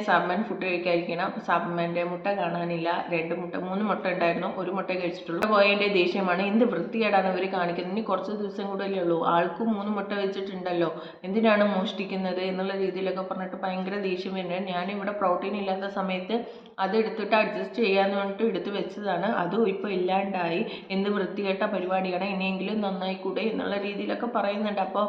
സാബ്മാൻ ഫുഡ് കഴിക്കാതിരിക്കണം. അപ്പോൾ സാബ്മാൻ്റെ മുട്ട കാണാനില്ല, 3 മുട്ട ഉണ്ടായിരുന്നു, 1 മുട്ട കഴിച്ചിട്ടുള്ളൂ. പോയതിൻ്റെ ദേഷ്യമാണ്, എന്ത് വൃത്തികേടാണ് ഇവർ കാണിക്കുന്നത്, ഇനി കുറച്ച് ദിവസം കൂടെ അല്ലേ ഉള്ളൂ, ആൾക്ക് 3 മുട്ട വെച്ചിട്ടുണ്ടല്ലോ, എന്തിനാണ് മോഷ്ടിക്കുന്നത് എന്നുള്ള രീതിയിലൊക്കെ പറഞ്ഞിട്ട് ഭയങ്കര ദേഷ്യം വരുന്നത്. ഞാനിവിടെ പ്രോട്ടീൻ ഇല്ലാത്ത സമയത്ത് അത് എടുത്തിട്ട് അഡ്ജസ്റ്റ് ചെയ്യാന്ന് പറഞ്ഞിട്ട് എടുത്ത് വെച്ചതാണ്, അതും ഇപ്പോൾ ഇല്ലാണ്ടായി, എന്ത് വൃത്തികെട്ട പരിപാടിയാണ്, ഇനിയെങ്കിലും നന്നായിക്കൂടെ എന്നുള്ള രീതിയിലൊക്കെ പറയുന്നുണ്ട്. അപ്പോൾ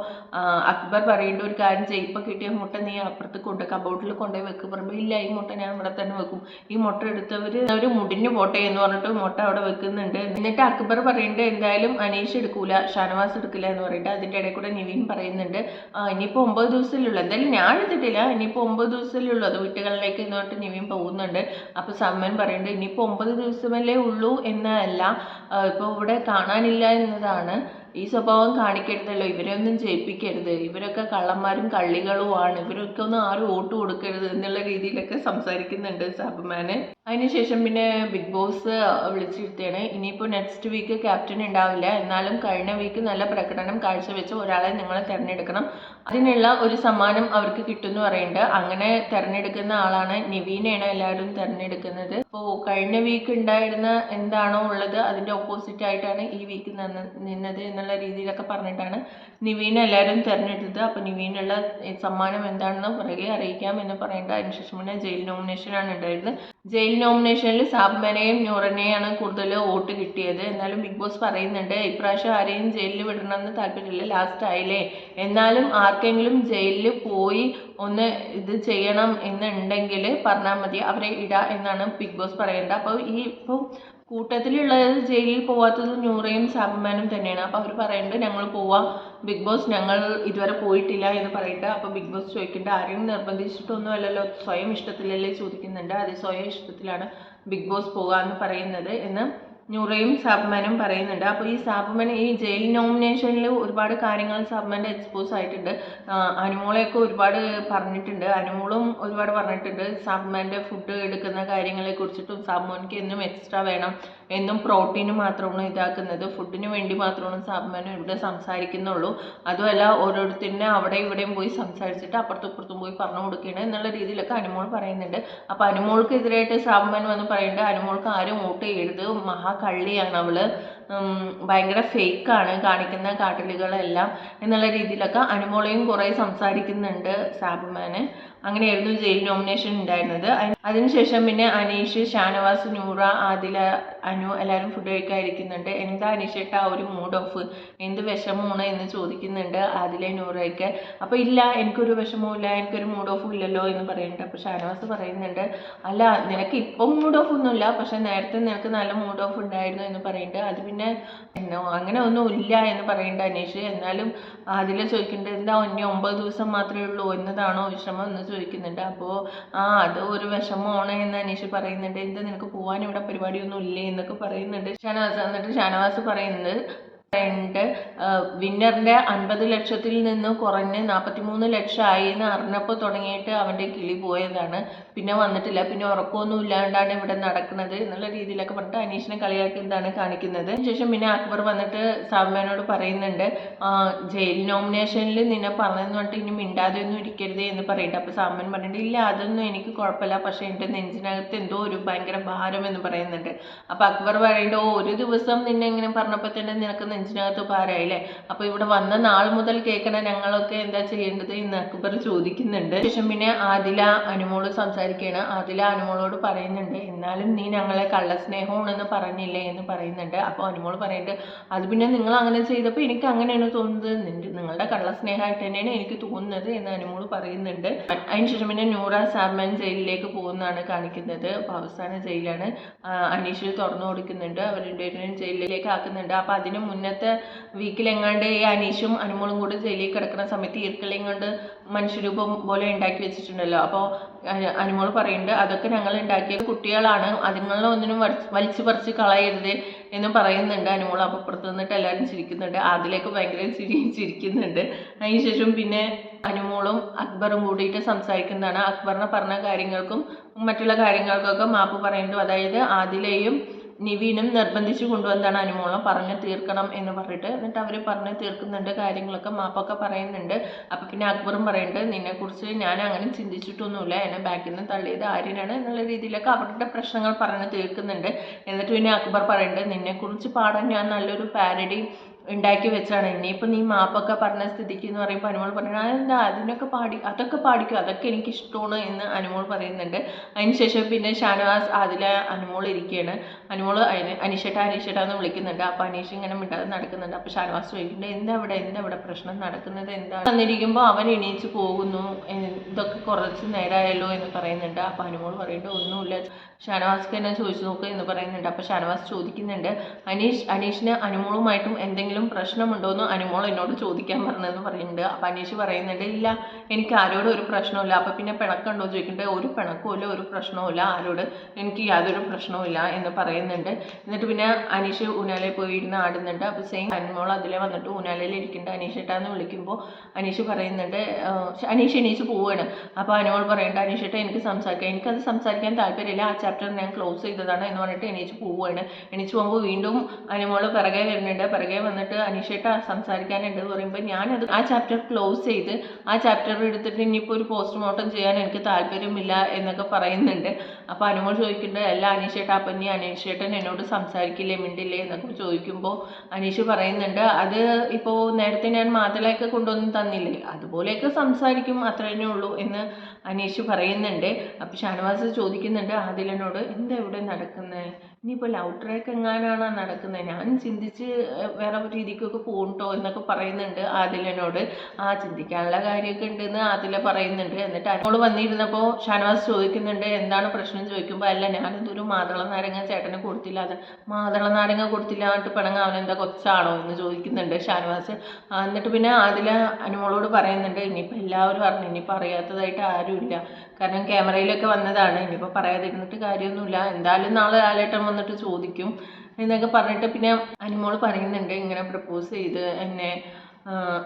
അക്ബർ പറയേണ്ട ഒരു കാര്യം ചെയ്യും, ഇപ്പോൾ കിട്ടിയ മുട്ട നീ അപ്പുറത്ത് കബോർഡിൽ കൊണ്ടുപോയി വെക്ക് പറയുമ്പോൾ ഇല്ല, ഈ മുട്ട ഞാൻ ഇവിടെ തന്നെ വെക്കും, ഈ മുട്ട എടുത്തവർ മുടിഞ്ഞു പോട്ടെ എന്ന് പറഞ്ഞിട്ട് മുട്ട അവിടെ വെക്കുന്നുണ്ട്. എന്നിട്ട് അക്ബർ പറയുന്നുണ്ട് എന്തായാലും അനീഷ് എടുക്കൂല, ഷാനവാസ് എടുക്കില്ല എന്ന് പറഞ്ഞിട്ട്. അതിൻ്റെ ഇടയിൽ കൂടെ നിവിൻ പറയുന്നുണ്ട് ഇനിയിപ്പോൾ 9 ദിവസമല്ലേ ഉള്ളൂ, എന്തായാലും ഞാൻ എടുത്തിട്ടില്ല, ഇനിയിപ്പോൾ 9 ദിവസമല്ലേ ഉള്ളൂ അത് വീട്ടുകളിലേക്ക് എന്ന് പറഞ്ഞിട്ട് നിവിൻ പോകുന്നുണ്ട്. അപ്പോൾ സമ്മൻ പറയുന്നുണ്ട് ഇനിയിപ്പോൾ 9 ദിവസമല്ലേ ഉള്ളൂ എന്നല്ല, ഇപ്പോൾ ഇവിടെ കാണാനില്ല എന്നതാണ്. ഈ സ്വഭാവം കാണിക്കരുതല്ലോ, ഇവരെ ഒന്നും ജയിപ്പിക്കരുത്, ഇവരൊക്കെ കള്ളന്മാരും കള്ളികളുമാണ്, ഇവരൊക്കെ ഒന്നും ആരും വോട്ട് കൊടുക്കരുത് എന്നുള്ള രീതിയിലൊക്കെ സംസാരിക്കുന്നുണ്ട് സാബുമാന്. അതിനുശേഷം പിന്നെ ബിഗ് ബോസ് വിളിച്ചിരുത്തിയാണ് ഇനിയിപ്പോൾ നെക്സ്റ്റ് വീക്ക് ക്യാപ്റ്റൻ ഉണ്ടാവില്ല, എന്നാലും കഴിഞ്ഞ വീക്ക് നല്ല പ്രകടനം കാഴ്ചവെച്ച് ഒരാളെ നിങ്ങൾ തിരഞ്ഞെടുക്കണം, അതിനുള്ള ഒരു സമ്മാനം അവർക്ക് കിട്ടുമെന്ന് പറയുന്നുണ്ട്. അങ്ങനെ തിരഞ്ഞെടുക്കുന്ന ആളാണ് നിവീനെയാണ് എല്ലാവരും തിരഞ്ഞെടുക്കുന്നത്. അപ്പോൾ കഴിഞ്ഞ വീക്ക് ഉണ്ടായിരുന്ന എന്താണോ ഉള്ളത് അതിൻ്റെ ഓപ്പോസിറ്റ് ആയിട്ടാണ് ഈ വീക്ക് നിന്നത് എന്നുള്ള രീതിയിലൊക്കെ പറഞ്ഞിട്ടാണ് നിവീനെ എല്ലാവരും തിരഞ്ഞെടുത്തത്. അപ്പോൾ നിവീനുള്ള സമ്മാനം എന്താണെന്ന് പുറകെ അറിയിക്കാം എന്ന് പറയേണ്ട. അതിനുശേഷം പിന്നെ ജയിൽ നോമിനേഷനാണ് ഉണ്ടായിരുന്നത്. ജയിൽ നോമിനേഷനിൽ സാബ്മനെയും നൂറനെയാണ് കൂടുതൽ വോട്ട് കിട്ടിയത്. എന്നാലും ബിഗ് ബോസ് പറയുന്നുണ്ട് ഇപ്രാവശ്യം ആരെയും ജയിലിൽ വിടണമെന്ന് താല്പര്യമില്ല, ലാസ്റ്റ് ആയില്ലേ, എന്നാലും ആർക്കെങ്കിലും ജയിലിൽ പോയി ഒന്ന് ഇത് ചെയ്യണം എന്നുണ്ടെങ്കിൽ പറഞ്ഞാൽ മതി, അവരെ ഇടാം എന്നാണ് ബിഗ് ബോസ് പറയുന്നത്. അപ്പോൾ ഇപ്പോൾ കൂട്ടത്തിലുള്ളത് ജയിലിൽ പോവാത്തത് നൂറയും സാബുമാനും തന്നെയാണ്. അപ്പോൾ അവർ പറയുന്നുണ്ട് ഞങ്ങൾ പോവാം ബിഗ് ബോസ്, ഞങ്ങൾ ഇതുവരെ പോയിട്ടില്ല എന്ന് പറയുന്നുണ്ട്. അപ്പോൾ ബിഗ് ബോസ് ചോദിക്കുന്നുണ്ട് ആരെയും നിർബന്ധിച്ചിട്ടൊന്നും അല്ലല്ലോ, സ്വയം ഇഷ്ടത്തിലല്ലേ ചോദിക്കുന്നുണ്ട്. അത് സ്വയം ഇഷ്ടത്തിലാണ് ബിഗ് ബോസ് പോകാമെന്ന് പറയുന്നത് എന്ന് നൂറയും സാബുമാനും പറയുന്നുണ്ട്. അപ്പോൾ ഈ സാബുമാൻ ഈ ജയിൽ നോമിനേഷനിൽ ഒരുപാട് കാര്യങ്ങൾ സാബുമാൻ്റെ എക്സ്പോസ് ആയിട്ടുണ്ട്. അനുമോളെയൊക്കെ ഒരുപാട് പറഞ്ഞിട്ടുണ്ട്, അനുമോളും ഒരുപാട് പറഞ്ഞിട്ടുണ്ട് സാബുമാൻ്റെ ഫുഡ് എടുക്കുന്ന കാര്യങ്ങളെ കുറിച്ചിട്ടും. സാബുമാൻക്ക് എന്നും എക്സ്ട്രാ വേണം, എന്നും പ്രോട്ടീന് മാത്രമാണ് ഇതാക്കുന്നത്, ഫുഡിന് വേണ്ടി മാത്രമാണ് സാബുമാൻ ഇവിടെ സംസാരിക്കുന്നുള്ളൂ, അതുമല്ല ഓരോരുത്തരിനെ അവിടെ ഇവിടെയും പോയി സംസാരിച്ചിട്ട് അപ്പുറത്തും ഇപ്പുറത്തും പോയി പറഞ്ഞു കൊടുക്കണം എന്നുള്ള രീതിയിലൊക്കെ അനുമോൾ പറയുന്നുണ്ട്. അപ്പോൾ അനുമോൾക്കെതിരായിട്ട് സാബുമാൻ വന്ന് പറയുന്നുണ്ട് അനുമോൾക്ക് ആരും വോട്ട് ചെയ്യരുത്, കള്ളിയാണ് അവള്, ഭയങ്കര ഫേക്കാണ് കാണിക്കുന്ന കാട്ടലുകളെല്ലാം എന്നുള്ള രീതിയിലൊക്കെ അനുമോളെയും കുറേ സംസാരിക്കുന്നുണ്ട് സാബുമാന്. അങ്ങനെയായിരുന്നു ജയിൽ നോമിനേഷൻ ഉണ്ടായിരുന്നത്. അതിനുശേഷം പിന്നെ അനീഷ്, ഷാനവാസ്, നൂറ, ആദില, അനു എല്ലാവരും ഫുഡ് കഴിക്കാതിരിക്കുന്നുണ്ട്. എന്താ അനീഷേട്ട ഒരു മൂഡ് ഓഫ്, എന്ത് വിഷമമാണ് എന്ന് ചോദിക്കുന്നുണ്ട് ആദില നൂറയൊക്കെ. അപ്പോൾ ഇല്ല എനിക്കൊരു വിഷമവും ഇല്ല, എനിക്കൊരു മൂഡ് ഓഫും ഇല്ലല്ലോ എന്ന് പറയുന്നുണ്ട്. അപ്പോൾ ഷാനവാസ് പറയുന്നുണ്ട് അല്ല നിനക്ക് ഇപ്പം മൂഡ് ഓഫ് ഒന്നുമില്ല, പക്ഷെ നേരത്തെ നിനക്ക് നല്ല മൂഡ് ഓഫ് ഉണ്ടായിരുന്നു എന്ന് പറയുന്നുണ്ട്. അത് പിന്നെ അങ്ങനെ ഒന്നും ഇല്ല എന്ന് പറയുന്നുണ്ട് അനീഷ്. എന്നാലും ആദില ചോദിക്കുന്നുണ്ട് എന്താ ഇനി 9 ദിവസം മാത്രമേ ഉള്ളൂ എന്നതാണോ വിഷമം എന്ന് ചോദിക്കുന്നുണ്ട്. അപ്പോൾ അത് ഒരു വിഷമമാണ് എന്ന് അനീഷ് പറയുന്നുണ്ട്. എന്താ നിനക്ക് പോകാൻ ഇവിടെ പരിപാടിയൊന്നും ഇല്ലേ എന്നൊക്കെ പറയുന്നുണ്ട് ഷാനവാസ്. എന്നിട്ട് ഷാനവാസ് പറയുന്നത് വിന്നറിൻ്റെ 50 ലക്ഷത്തിൽ നിന്ന് കുറഞ്ഞ് 43 ലക്ഷമായി എന്ന് അറിഞ്ഞപ്പോൾ തുടങ്ങിയിട്ട് അവൻ്റെ കിളി പോയതാണ്, പിന്നെ വന്നിട്ടില്ല, പിന്നെ ഉറക്കമൊന്നും ഇല്ലാണ്ടാണ് ഇവിടെ നടക്കുന്നത് എന്നുള്ള രീതിയിലൊക്കെ പറഞ്ഞിട്ട് അനീഷിനെ കളിയാക്കുന്നതാണ് കാണിക്കുന്നത്. അതിനുശേഷം പിന്നെ അക്ബർ വന്നിട്ട് സാബുമാനോട് പറയുന്നുണ്ട് ജയിൽ നോമിനേഷനിൽ നിന്നെ പറഞ്ഞെന്ന് പറഞ്ഞിട്ട് ഇനി മിണ്ടാതെയൊന്നും ഇരിക്കരുതേ എന്ന് പറയുന്നുണ്ട്. അപ്പോൾ സാബുമാൻ പറഞ്ഞിട്ട് ഇല്ല അതൊന്നും എനിക്ക് കുഴപ്പമില്ല, പക്ഷേ എൻ്റെ നെഞ്ചിനകത്ത് എന്തോ ഒരു ഭയങ്കര ഭാരം എന്ന് പറയുന്നുണ്ട്. അപ്പോൾ അക്ബർ പറയുന്നുണ്ട് ഒരു ദിവസം നിന്നെ ഇങ്ങനെ പറഞ്ഞപ്പോൾ തന്നെ നിനക്ക് നെഞ്ചിനകത്ത് ഭാരമായില്ലേ, അപ്പോൾ ഇവിടെ വന്ന നാൾ മുതൽ കേൾക്കണ ഞങ്ങളൊക്കെ എന്താ ചെയ്യേണ്ടത് എന്ന് അക്ബർ ചോദിക്കുന്നുണ്ട്. ശേഷം പിന്നെ ആദില അനുമോള് സംസാരിക്കുകയാണ്. ആദില അനുമോളോട് പറയുന്നുണ്ട് എന്നാലും നീ ഞങ്ങളെ കള്ളസ്നേഹമാണെന്ന് പറഞ്ഞില്ലേ എന്ന് പറയുന്നുണ്ട്. അപ്പോൾ അനുമോൾ പറയുന്നുണ്ട് അത് പിന്നെ നിങ്ങൾ അങ്ങനെ ചെയ്തപ്പോൾ എനിക്ക് അങ്ങനെയാണ് തോന്നുന്നത്, നിങ്ങളുടെ കള്ളസ്നേഹമായിട്ട് തന്നെയാണ് എനിക്ക് തോന്നുന്നത് എന്ന് അനുമോൾ പറയുന്നുണ്ട്. അതിനുശേഷം പിന്നെ നൂറ സാബ്മാൻ ജയിലിലേക്ക് പോകുന്നതാണ് കാണിക്കുന്നത്. അപ്പോൾ അവസാന ജയിലാണ് അനീഷ് തുറന്നു കൊടുക്കുന്നുണ്ട്, അവർ രണ്ടുപേരും ജയിലിലേക്ക് ആക്കുന്നുണ്ട്. അപ്പോൾ അതിന് മുന്നത്തെ വീക്കിലെങ്ങാണ്ട് ഈ അനീഷും അനുമോളും കൂടി ജയിലിൽ കിടക്കുന്ന സമയത്ത് ഈർക്കലയും കൊണ്ട് മനുഷ്യരൂപം പോലെ ഉണ്ടാക്കി വെച്ചിട്ടുണ്ടല്ലോ. അപ്പോൾ അനുമോൾ പറയുന്നുണ്ട് അതൊക്കെ ഞങ്ങൾ ഉണ്ടാക്കിയ കുട്ടികളാണ്, അതുങ്ങളെ ഒന്നിനും വലിച്ചു പറിച്ച് കളയരുത് എന്ന് പറയുന്നുണ്ട് അനുമോൾ. അപ്പോൾ പുറത്ത് നിന്നിട്ട് എല്ലാവരും ചിരിക്കുന്നുണ്ട്, അതിലേക്ക് ഭയങ്കര ചിരിക്കുന്നുണ്ട്. അതിനുശേഷം പിന്നെ അനുമോളും അക്ബറും കൂടിയിട്ട് സംസാരിക്കുന്നതാണ്. അക്ബറിനെ പറഞ്ഞ കാര്യങ്ങൾക്കും മറ്റുള്ള കാര്യങ്ങൾക്കൊക്കെ മാപ്പ് പറയുന്നുണ്ട്. അതായത് ആദിലയും നിവീനും നിർബന്ധിച്ച് കൊണ്ടുവന്നതാണ് അനുമോളെ പറഞ്ഞു തീർക്കണം എന്ന് പറഞ്ഞിട്ട്. എന്നിട്ട് അവർ പറഞ്ഞു തീർക്കുന്നുണ്ട്, കാര്യങ്ങളൊക്കെ മാപ്പൊക്കെ പറയുന്നുണ്ട്. അപ്പം പിന്നെ അക്ബറും പറയുന്നുണ്ട് നിന്നെക്കുറിച്ച് ഞാൻ അങ്ങനെ ചിന്തിച്ചിട്ടൊന്നുമില്ല, എന്നെ ബാക്കിൽ നിന്ന് തള്ളിയത് ആര്യനാണ് എന്നുള്ള രീതിയിലൊക്കെ അവരുടെ പ്രശ്നങ്ങൾ പറഞ്ഞു തീർക്കുന്നുണ്ട്. എന്നിട്ട് പിന്നെ അക്ബർ പറയുന്നുണ്ട് നിന്നെക്കുറിച്ച് പാടാൻ ഞാൻ നല്ലൊരു പാരഡി ഉണ്ടാക്കി വെച്ചാണ്. ഇനിയിപ്പോൾ നീ മാപ്പൊക്കെ പറഞ്ഞ സ്ഥിതിക്ക് എന്ന് പറയുമ്പോൾ അനുമോൾ പറയുന്നത് അതെന്താ അതൊക്കെ പാടിക്കും, അതൊക്കെ എനിക്ക് ഇഷ്ടമാണ് എന്ന് അനുമോൾ പറയുന്നുണ്ട്. അതിനുശേഷം പിന്നെ ഷാനവാസ് അതിലെ അനുമോൾ ഇരിക്കുകയാണ്. അനുമോൾ അനീഷേട്ടാ എന്ന് വിളിക്കുന്നുണ്ട്. അപ്പോൾ അനീഷ് ഇങ്ങനെ മിണ്ടാതെ നടക്കുന്നുണ്ട്. അപ്പോൾ ഷാനവാസ് ചോദിക്കുന്നുണ്ട് എന്താ ഇവിടെ പ്രശ്നം നടക്കുന്നത് എന്താണ് വന്നിരിക്കുമ്പോൾ അവൻ എണീച്ച് പോകുന്നു, ഇതൊക്കെ കുറച്ച് നേരമായല്ലോ എന്ന് പറയുന്നുണ്ട്. അപ്പോൾ അനുമോൾ പറയുന്നുണ്ട് ഒന്നുമില്ല, ഷാനവാസ്ക്ക് തന്നെ ചോദിച്ചു നോക്കുക എന്ന് പറയുന്നുണ്ട്. അപ്പോൾ ഷാനവാസ് ചോദിക്കുന്നുണ്ട് അനീഷിന് അനുമോളുമായിട്ടും എന്തെങ്കിലും പ്രശ്നമുണ്ടോയെന്ന് അനുമോൾ എന്നോട് ചോദിക്കാൻ പറഞ്ഞതെന്ന് പറയുന്നുണ്ട്. അപ്പം അനീഷ് പറയുന്നുണ്ട് ഇല്ല, എനിക്ക് ആരോടും ഒരു പ്രശ്നമില്ല. അപ്പം പിന്നെ പിണക്കമുണ്ടോ ചോദിക്കുന്നുണ്ട് ഒരു പിണക്കമില്ല, ഒരു പ്രശ്നവുമില്ല, ആരോട് എനിക്ക് യാതൊരു പ്രശ്നവുമില്ല എന്ന് പറയുന്നുണ്ട്. എന്നിട്ട് പിന്നെ അനീഷ് ഊനാലയിൽ പോയി ഇരുന്ന് ആടുന്നുണ്ട്. അപ്പോൾ സെയിം അനുമോൾ അതിലെ വന്നിട്ട് ഊനാലയിൽ ഇരിക്കുന്നുണ്ട്. അനീഷേട്ടാന്ന് വിളിക്കുമ്പോൾ അനീഷ് പറയുന്നുണ്ട് അനീഷ് എണീച്ച് പോവുകയാണ്. അപ്പോൾ അനുമോൾ പറയുന്നുണ്ട് അനീഷേട്ടാ എനിക്ക് എനിക്കത് സംസാരിക്കാൻ താല്പര്യമില്ല, ആ ചാപ്റ്റർ ഞാൻ ക്ലോസ് ചെയ്തതാണ് എന്ന് പറഞ്ഞിട്ട് എണീച്ച് പോവുകയാണ്. എണീച്ച് പോകുമ്പോൾ വീണ്ടും അനുമോൾ പിറകെ വരുന്നുണ്ട്. പിറകെ വന്നിട്ട് അനീഷേട്ടാ സംസാരിക്കാനുണ്ട് പറയുമ്പോൾ ഞാനത് ആ ചാപ്റ്റർ ക്ലോസ് ചെയ്ത് ആ ചാപ്റ്റർ എടുത്തിട്ട് ഇനിയിപ്പോൾ ഒരു പോസ്റ്റ്മോർട്ടം ചെയ്യാൻ എനിക്ക് താല്പര്യമില്ല എന്നൊക്കെ പറയുന്നുണ്ട്. അപ്പോൾ അനുമോൾ ചോദിക്കുന്നുണ്ട് അല്ല അനീഷേട്ടാ, അപ്പം ഇനി അനീഷേട്ടൻ എന്നോട് സംസാരിക്കില്ലേ മിണ്ടില്ലേ എന്നൊക്കെ ചോദിക്കുമ്പോൾ അനീഷ് പറയുന്നുണ്ട് അത് ഇപ്പോൾ നേരത്തെ ഞാൻ മാതളയൊക്കെ കൊണ്ടുവന്ന് തന്നില്ലേ, അതുപോലെയൊക്കെ സംസാരിക്കും, അത്രയേ ഉള്ളൂ എന്ന് അനീഷ് പറയുന്നുണ്ട്. അപ്പോൾ ഷാനവാസ് ചോദിക്കുന്നുണ്ട് ആദിലിനോട് എന്താ ഇവിടെ നടക്കുന്നത്, ഇനിയിപ്പോൾ ലവ് ട്രാക്ക് എങ്ങാനാണ് നടക്കുന്നത്, ഞാൻ ചിന്തിച്ച് വേറെ രീതിക്കൊക്കെ പോകണ്ടോ എന്നൊക്കെ പറയുന്നുണ്ട് ആദിലിനോട്. ചിന്തിക്കാനുള്ള കാര്യമൊക്കെ ഉണ്ടെന്ന് ആദില പറയുന്നുണ്ട്. എന്നിട്ട് അനുമോൾ വന്നിരുന്നപ്പോൾ ഷാനവാസ് ചോദിക്കുന്നുണ്ട് എന്താണ് പ്രശ്നം ചോദിക്കുമ്പോൾ അല്ല ഞാനെന്തൊരു മാതള നാരങ്ങ ചേട്ടന് കൊടുത്തില്ല, അത് മാതള നാരങ്ങ കൊടുത്തില്ല എന്നിട്ട് പിണങ്ങ അവനെന്താ കൊച്ചാണോ എന്ന് ചോദിക്കുന്നുണ്ട് ഷാനവാസ്. എന്നിട്ട് പിന്നെ ആദില അനുമോളോട് പറയുന്നുണ്ട് ഇനിയിപ്പോൾ എല്ലാവരും അറിഞ്ഞു, ഇനിയിപ്പോൾ അറിയാത്തതായിട്ട് ആരുമില്ല, കാരണം ക്യാമറയിലൊക്കെ വന്നതാണ്, ഇനിയിപ്പോൾ പറയാതിരുന്നിട്ട് കാര്യമൊന്നുമില്ല, എന്തായാലും നാളെ ലാലേട്ടൻ വന്നിട്ട് ചോദിക്കും എന്നൊക്കെ പറഞ്ഞിട്ട് പിന്നെ അനുമോൾ പറയുന്നുണ്ട് ഇങ്ങനെ പ്രപ്പോസ് ചെയ്ത് എന്നെ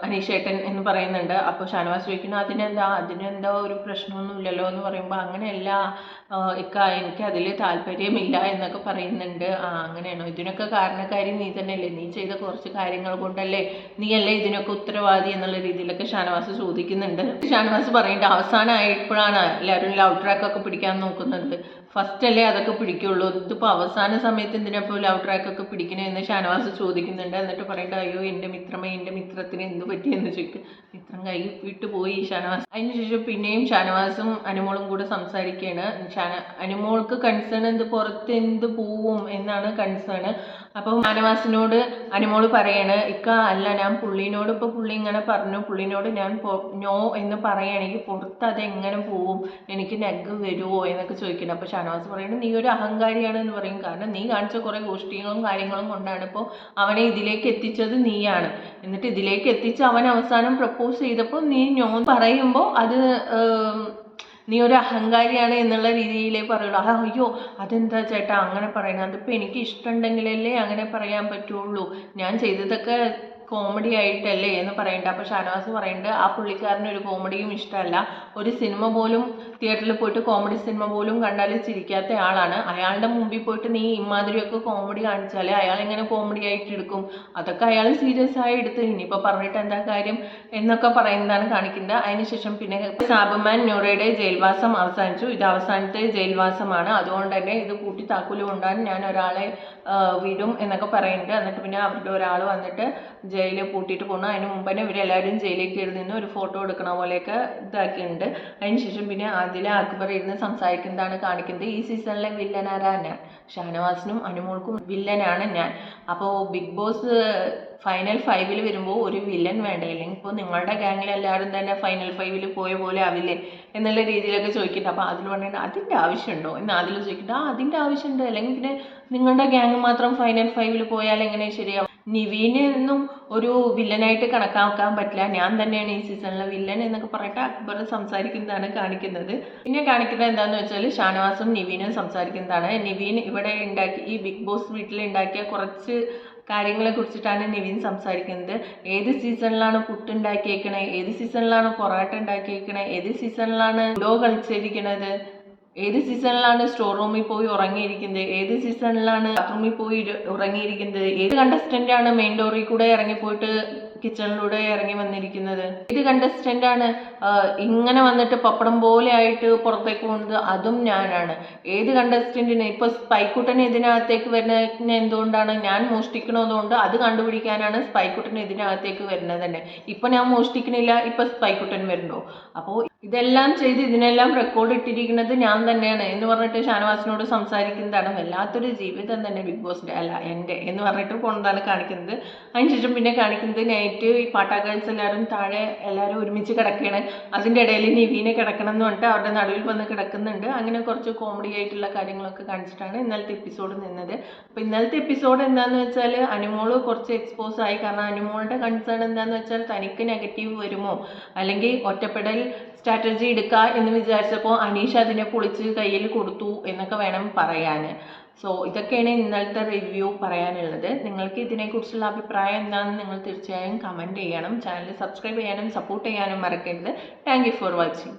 അനീഷേട്ടൻ എന്ന് പറയുന്നുണ്ട്. അപ്പോൾ ഷാനവാസ് ചോദിക്കുന്നു അതിനെന്താ ഒരു പ്രശ്നമൊന്നുമില്ലല്ലോ എന്ന് പറയുമ്പോൾ അങ്ങനെയല്ല എനിക്ക് അതിൽ താല്പര്യമില്ല എന്നൊക്കെ പറയുന്നുണ്ട്. അങ്ങനെയാണോ, ഇതിനൊക്കെ കാരണക്കാരി നീ തന്നെയല്ലേ, നീ ചെയ്ത കുറച്ച് കാര്യങ്ങൾ കൊണ്ടല്ലേ നീയല്ലേ ഇതിനൊക്കെ ഉത്തരവാദി എന്നുള്ള രീതിയിലൊക്കെ ഷാനവാസ് ചോദിക്കുന്നുണ്ട്. ഷാനവാസ് പറയുന്നുണ്ട് അവസാനമായപ്പോഴാണ് എല്ലാവരും ലവ് ട്രാക്കൊക്കെ പിടിക്കാൻ നോക്കുന്നത്, ഫസ്റ്റ് അല്ലേ അതൊക്കെ പിടിക്കുള്ളൂ, ഇതിപ്പോൾ അവസാന സമയത്ത് എന്തിനാപ്പോൾ ലവ് ട്രാക്കൊക്കെ പിടിക്കണമെന്ന് ഷാനവാസ് ചോദിക്കുന്നുണ്ട്. എന്നിട്ട് പറയേണ്ട അയ്യോ എൻ്റെ മിത്രത്തിന് എന്ത് പറ്റിയെന്ന് ചോദിക്കും, മിത്രം കൈ വിട്ടു പോയി ഷാനവാസ്. അതിനുശേഷം പിന്നെയും ഷാനവാസും അനുമോളും കൂടെ സംസാരിക്കുകയാണ്. അനുമോൾക്ക് കൺസേൺ പുറത്ത് എന്ത് പോവും എന്നാണ് കൺസേൺ. അപ്പം ഷാനവാസിനോട് അനുമോൾ പറയാണ് അല്ല ഞാൻ പുള്ളിനോട് ഇപ്പോൾ പുള്ളി ഇങ്ങനെ പറഞ്ഞു, പുള്ളിനോട് ഞാൻ നോ എന്ന് പറയുകയാണെങ്കിൽ പുറത്ത് അതെങ്ങനെ പോവും, എനിക്ക് നെഗ് വരുമോ എന്നൊക്കെ ചോദിക്കണം. അപ്പോൾ ഷാനവാസ് പറയുന്നത് നീ ഒരു അഹങ്കാരിയാണ് എന്ന് പറയും, കാരണം നീ കാണിച്ച കുറേ ഗോഷ്ഠികളും കാര്യങ്ങളും കൊണ്ടാണ് ഇപ്പോൾ അവനെ ഇതിലേക്ക് എത്തിച്ചത് നീയാണ്, എന്നിട്ട് ഇതിലേക്ക് എത്തിച്ച് അവൻ അവസാനം പ്രപ്പോസ് ചെയ്തപ്പോൾ നീ നോ പറയുമ്പോൾ അത് നീ ഒരു അഹങ്കാരിയാണ് എന്നുള്ള രീതിയിലേ പറയുള്ളൂ. അയ്യോ അതെന്താ ചേട്ടാ അങ്ങനെ പറയണത്, അതിപ്പോൾ എനിക്ക് ഇഷ്ടമുണ്ടെങ്കിലല്ലേ അങ്ങനെ പറയാൻ പറ്റുള്ളൂ, ഞാൻ ചെയ്തതൊക്കെ കോമഡി ആയിട്ടല്ലേ എന്ന് പറയണ്ട. അപ്പോൾ ഷാനവാസ് പറയുന്നുണ്ട് ആ പുള്ളിക്കാരന് ഒരു കോമഡിയും ഇഷ്ടമല്ല, ഒരു സിനിമ പോലും തിയേറ്ററിൽ പോയിട്ട് കോമഡി സിനിമ പോലും കണ്ടാൽ ചിരിക്കാത്ത ആളാണ്, അയാളുടെ മുമ്പിൽ പോയിട്ട് നീ ഇമാതിരിയൊക്കെ കോമഡി കാണിച്ചാൽ അയാൾ എങ്ങനെ കോമഡി ആയിട്ട് എടുക്കും, അതൊക്കെ അയാൾ സീരിയസ് ആയി എടുത്ത് ഇനിയിപ്പോൾ പറഞ്ഞിട്ട് എന്താ കാര്യം എന്നൊക്കെ പറയുന്നതാണ് കാണിക്കുന്നത്. അതിനുശേഷം പിന്നെ സാബുമാൻ നൂറയുടെ ജയിൽവാസം അവസാനിച്ചു, ഇത് അവസാനത്തെ ജയിൽവാസമാണ്, അതുകൊണ്ട് തന്നെ ഇത് കൂട്ടി താക്കൂല് കൊണ്ടാണ് ഞാൻ ഒരാളെ വിടും എന്നൊക്കെ പറയുന്നുണ്ട്. എന്നിട്ട് പിന്നെ അവരുടെ ഒരാൾ വന്നിട്ട് ജയിലിൽ പൂട്ടിയിട്ട് പോകുന്നു. അതിന് മുമ്പ് തന്നെ ഇവരെല്ലാവരും ജയിലിലേക്ക് ഇരുന്ന് ഒരു ഫോട്ടോ എടുക്കണ പോലെയൊക്കെ ഇതാക്കിയിട്ടുണ്ട്. അതിനുശേഷം പിന്നെ ആദില അക്ബർ ഇരുന്ന് സംസാരിക്കുന്നതാണ് കാണിക്കുന്നത്. ഈ സീസണിലെ വില്ലൻ ആരാണ്, ഷാനവാസിനും അനുമോൾക്കും വില്ലനാണ് ഞാൻ. അപ്പോൾ ബിഗ് ബോസ് ഫൈനൽ 5 വരുമ്പോൾ ഒരു വില്ലൻ വേണ്ടേ, അല്ലെങ്കിൽ ഇപ്പോൾ നിങ്ങളുടെ ഗ്യാങ്ങിൽ എല്ലാവരും തന്നെ ഫൈനൽ 5 പോയ പോലെ ആവില്ലേ എന്നുള്ള രീതിയിലൊക്കെ ചോദിക്കട്ടെ. അപ്പോൾ അതിൽ പറഞ്ഞിട്ട് അതിൻ്റെ ആവശ്യമുണ്ടോ എന്ന് അതിൽ ചോദിക്കട്ടെ. അതിൻ്റെ ആവശ്യമുണ്ട്, അല്ലെങ്കിൽ പിന്നെ നിങ്ങളുടെ ഗ്യാങ് മാത്രം ഫൈനൽ 5 പോയാൽ എങ്ങനെ ശരിയാവും. നിവീനൊന്നും ഒരു വില്ലനായിട്ട് കണക്കാക്കാൻ പറ്റില്ല, ഞാൻ തന്നെയാണ് ഈ സീസണിലെ വില്ലൻ എന്നൊക്കെ പറഞ്ഞിട്ട് അക്ബർ സംസാരിക്കുന്നതാണ് കാണിക്കുന്നത്. പിന്നെ കാണിക്കുന്നത് എന്താണെന്ന് വെച്ചാൽ ഷാനവാസും നിവീനും സംസാരിക്കുന്നതാണ്. നിവീൻ ഇവിടെ ഈ ബിഗ് ബോസ് വീട്ടിൽ ഉണ്ടാക്കിയ കുറച്ച് കാര്യങ്ങളെ കുറിച്ചിട്ടാണ് നിവിൻ സംസാരിക്കുന്നത്. ഏത് സീസണിലാണ് പുട്ടുണ്ടാക്കിയേക്കണേ, ഏത് സീസണിലാണ് പൊറാട്ട ഉണ്ടാക്കിയേക്കണേ, ഏത് സീസണിലാണ് ലോ കളിച്ചിരിക്കണത്, ഏത് സീസണിലാണ് സ്റ്റോർ റൂമിൽ പോയി ഉറങ്ങിയിരിക്കുന്നത്, ഏത് സീസണിലാണ് ബാത്റൂമിൽ പോയി ഉറങ്ങിയിരിക്കുന്നത്, ഏത് കണ്ടസ്റ്റൻ്റാണ് മെയിൻ ഡോറിൽ കൂടെ ഇറങ്ങിപ്പോയിട്ട് കിച്ചണിലൂടെ ഇറങ്ങി വന്നിരിക്കുന്നത്? ഏത് കണ്ടസ്റ്റന്റ് ആണ് ഇങ്ങനെ വന്നിട്ട് പപ്പടം പോലെ ആയിട്ട് പുറത്തേക്ക് പോകുന്നത്? അതും ഞാനാണ്. ഏത് കണ്ടസ്റ്റന്റിന് ഇപ്പൊ സ്പൈക്കുട്ടൻ ഇതിനകത്തേക്ക് വരുന്നതിന് എന്തുകൊണ്ടാണ്? ഞാൻ മോഷ്ടിക്കണതുകൊണ്ട് അത് കണ്ടുപിടിക്കാനാണ് സ്പൈക്കുട്ടൻ ഇതിനകത്തേക്ക് വരുന്നത് തന്നെ. ഇപ്പൊ ഞാൻ മോഷ്ടിക്കണില്ല, ഇപ്പൊ സ്പൈക്കുട്ടൻ വരുന്നുണ്ടോ? അപ്പോൾ ഇതെല്ലാം ചെയ്ത് ഇതിനെല്ലാം റെക്കോർഡ് ഇട്ടിരിക്കുന്നത് ഞാൻ തന്നെയാണ് എന്ന് പറഞ്ഞിട്ട് ഷാനവാസിനോട് സംസാരിക്കുന്നതാണ്. വല്ലാത്തൊരു ജീവിതം തന്നെ ബിഗ് ബോസിന്റെ, അല്ല എൻ്റെ എന്ന് പറഞ്ഞിട്ട് കൊണ്ടാണ് കാണിക്കുന്നത്. അതിനുശേഷം പിന്നെ കാണിക്കുന്നത് നൈറ്റ് ഈ പാട്ടാഗേൾസ് എല്ലാവരും താഴെ എല്ലാവരും ഒരുമിച്ച് കിടക്കുകയാണ്. അതിൻ്റെ ഇടയിൽ നിവീനെ കിടക്കണം എന്ന് പറഞ്ഞിട്ട് അവരുടെ നടുവിൽ വന്ന് കിടക്കുന്നുണ്ട്. അങ്ങനെ കുറച്ച് കോമഡി ആയിട്ടുള്ള കാര്യങ്ങളൊക്കെ കാണിച്ചിട്ടാണ് ഇന്നലത്തെ എപ്പിസോഡ് നിന്നത്. അപ്പോൾ ഇന്നലത്തെ എപ്പിസോഡ് എന്താണെന്ന് വെച്ചാൽ അനുമോള് കുറച്ച് എക്സ്പോസ് ആയി. കാരണം അനുമോളുടെ കൺസേൺ എന്താണെന്ന് വെച്ചാൽ തനിക്ക് നെഗറ്റീവ് വരുമോ, അല്ലെങ്കിൽ ഒറ്റപ്പെടൽ സ്ട്രാറ്റജി എടുക്കുക എന്ന് വിചാരിച്ചപ്പോൾ അനീഷ അതിനെ പൊളിച്ച് കയ്യിൽ കൊടുത്തു എന്നൊക്കെ വേണം പറയാൻ. സോ ഇതൊക്കെയാണ് ഇന്നലത്തെ റിവ്യൂ പറയാനുള്ളത്. നിങ്ങൾക്ക് ഇതിനെക്കുറിച്ചുള്ള അഭിപ്രായം എന്താണെന്ന് നിങ്ങൾ തീർച്ചയായും കമൻറ്റ് ചെയ്യണം. ചാനൽ സബ്സ്ക്രൈബ് ചെയ്യാനും സപ്പോർട്ട് ചെയ്യാനും മറക്കരുത്. Thank you for watching.